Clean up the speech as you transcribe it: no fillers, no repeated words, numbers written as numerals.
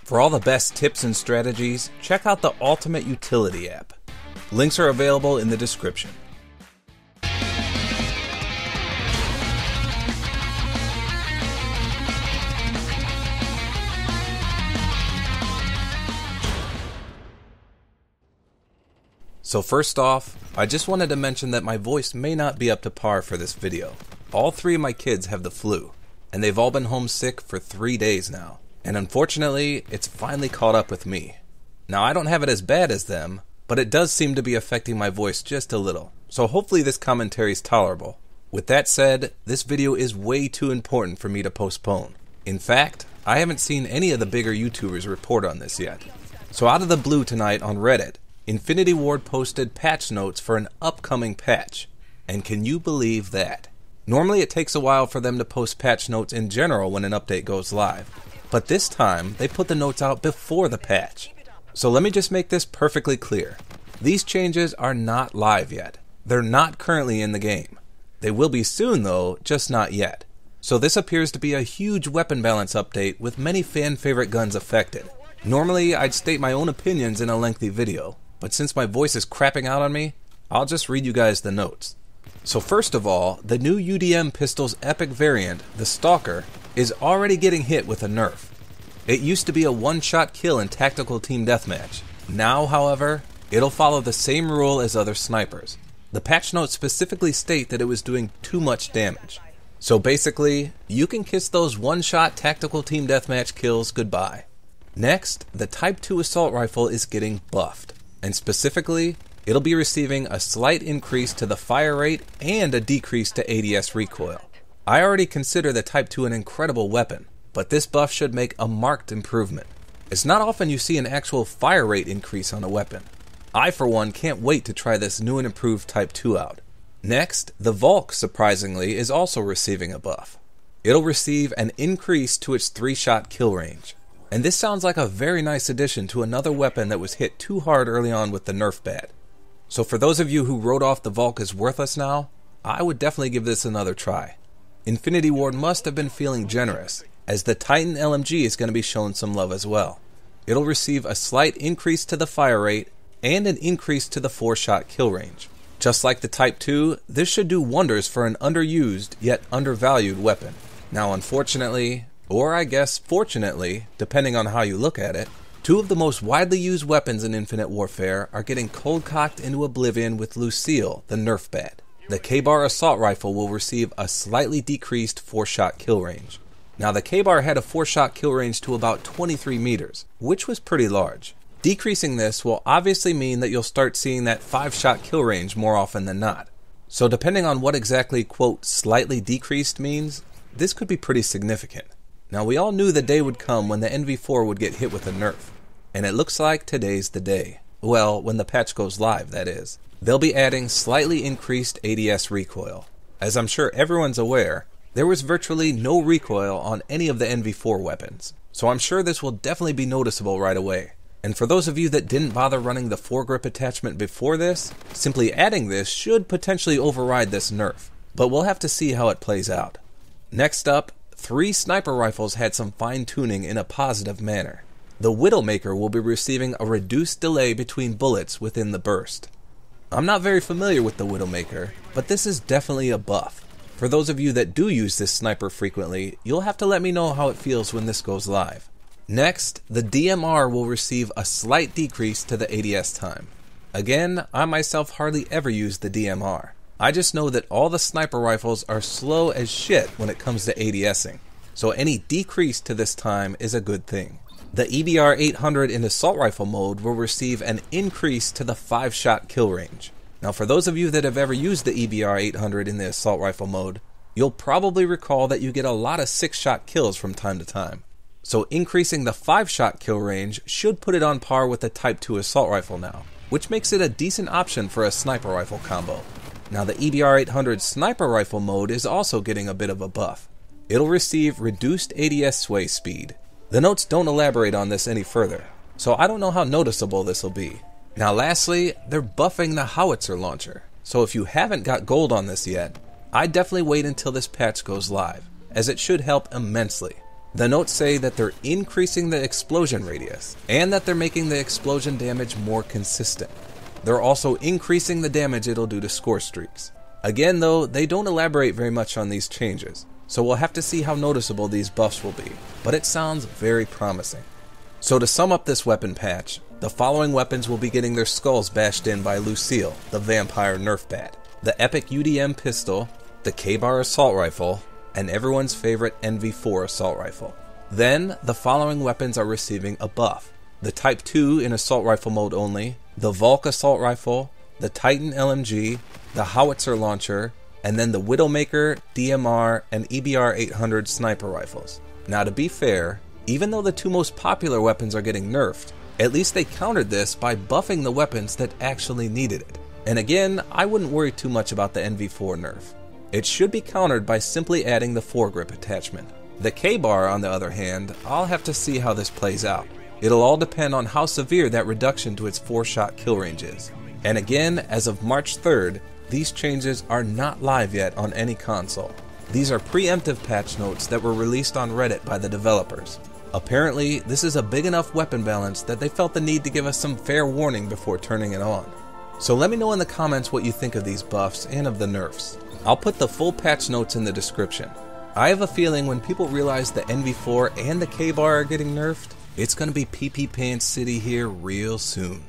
For all the best tips and strategies, check out the Ultimate Utility app. Links are available in the description. So first off, I just wanted to mention that my voice may not be up to par for this video. All three of my kids have the flu, and they've all been homesick for 3 days now. And unfortunately, it's finally caught up with me. Now, I don't have it as bad as them, but it does seem to be affecting my voice just a little. So hopefully this commentary is tolerable. With that said, this video is way too important for me to postpone. In fact, I haven't seen any of the bigger YouTubers report on this yet. So out of the blue tonight on Reddit, Infinity Ward posted patch notes for an upcoming patch. And can you believe that? Normally it takes a while for them to post patch notes in general when an update goes live. But this time, they put the notes out before the patch. So let me just make this perfectly clear. These changes are not live yet. They're not currently in the game. They will be soon though, just not yet. So this appears to be a huge weapon balance update with many fan favorite guns affected. Normally, I'd state my own opinions in a lengthy video, but since my voice is crapping out on me, I'll just read you guys the notes. So first of all, the new UDM pistol's epic variant, the Stalker, is already getting hit with a nerf. It used to be a one-shot kill in tactical team deathmatch. Now, however, it'll follow the same rule as other snipers. The patch notes specifically state that it was doing too much damage. So basically, you can kiss those one-shot tactical team deathmatch kills goodbye. Next, the Type 2 assault rifle is getting buffed, and specifically, it'll be receiving a slight increase to the fire rate and a decrease to ADS recoil. I already consider the Type 2 an incredible weapon, but this buff should make a marked improvement. It's not often you see an actual fire rate increase on a weapon. I, for one, can't wait to try this new and improved Type 2 out. Next, the Volk, surprisingly, is also receiving a buff. It'll receive an increase to its 3-shot kill range. And this sounds like a very nice addition to another weapon that was hit too hard early on with the Nerf bad. So for those of you who wrote off the Volk as worthless now, I would definitely give this another try. Infinity Ward must have been feeling generous, as the Titan LMG is going to be shown some love as well. It'll receive a slight increase to the fire rate and an increase to the 4-shot kill range. Just like the Type 2, this should do wonders for an underused yet undervalued weapon. Now unfortunately, or I guess fortunately, depending on how you look at it, two of the most widely used weapons in Infinite Warfare are getting cold-cocked into oblivion with Lucille, the Nerf bad. The KBAR assault rifle will receive a slightly decreased 4-shot kill range. Now the KBAR had a 4-shot kill range to about 23 meters, which was pretty large. Decreasing this will obviously mean that you'll start seeing that 5-shot kill range more often than not. So depending on what exactly, quote, slightly decreased means, this could be pretty significant. Now we all knew the day would come when the NV4 would get hit with a nerf, and it looks like today's the day. Well, when the patch goes live, that is. They'll be adding slightly increased ADS recoil. As I'm sure everyone's aware, there was virtually no recoil on any of the NV4 weapons, so I'm sure this will definitely be noticeable right away. And for those of you that didn't bother running the foregrip attachment before this, simply adding this should potentially override this nerf, but we'll have to see how it plays out. Next up, 3 sniper rifles had some fine-tuning in a positive manner. The Widowmaker will be receiving a reduced delay between bullets within the burst. I'm not very familiar with the Widowmaker, but this is definitely a buff. For those of you that do use this sniper frequently, you'll have to let me know how it feels when this goes live. Next, the DMR will receive a slight decrease to the ADS time. Again, I myself hardly ever use the DMR. I just know that all the sniper rifles are slow as shit when it comes to ADSing, so any decrease to this time is a good thing. The EBR 800 in assault rifle mode will receive an increase to the 5-shot kill range. Now for those of you that have ever used the EBR 800 in the assault rifle mode, you'll probably recall that you get a lot of 6-shot kills from time to time. So increasing the 5-shot kill range should put it on par with the Type 2 assault rifle now, which makes it a decent option for a sniper rifle combo. Now the EBR 800 sniper rifle mode is also getting a bit of a buff. It'll receive reduced ADS sway speed. The notes don't elaborate on this any further, so I don't know how noticeable this will be. Now lastly, they're buffing the Howitzer launcher, so if you haven't got gold on this yet, I'd definitely wait until this patch goes live, as it should help immensely. The notes say that they're increasing the explosion radius, and that they're making the explosion damage more consistent. They're also increasing the damage it'll do to score streaks. Again though, they don't elaborate very much on these changes, so we'll have to see how noticeable these buffs will be, but it sounds very promising. So to sum up this weapon patch, the following weapons will be getting their skulls bashed in by Lucille, the vampire Nerf bat, the epic UDM pistol, the KBAR assault rifle, and everyone's favorite NV4 assault rifle. Then, the following weapons are receiving a buff: the Type 2 in assault rifle mode only, the Volk assault rifle, the Titan LMG, the Howitzer launcher, and then the Widowmaker, DMR, and EBR 800 sniper rifles. Now to be fair, even though the two most popular weapons are getting nerfed, at least they countered this by buffing the weapons that actually needed it. And again, I wouldn't worry too much about the NV4 nerf. It should be countered by simply adding the foregrip attachment. The KBAR, on the other hand, I'll have to see how this plays out. It'll all depend on how severe that reduction to its 4-shot kill range is. And again, as of March 3rd, these changes are not live yet on any console. These are preemptive patch notes that were released on Reddit by the developers. Apparently, this is a big enough weapon balance that they felt the need to give us some fair warning before turning it on. So let me know in the comments what you think of these buffs and of the nerfs. I'll put the full patch notes in the description. I have a feeling when people realize the NV4 and the KBAR are getting nerfed, it's going to be PP Pants City here real soon.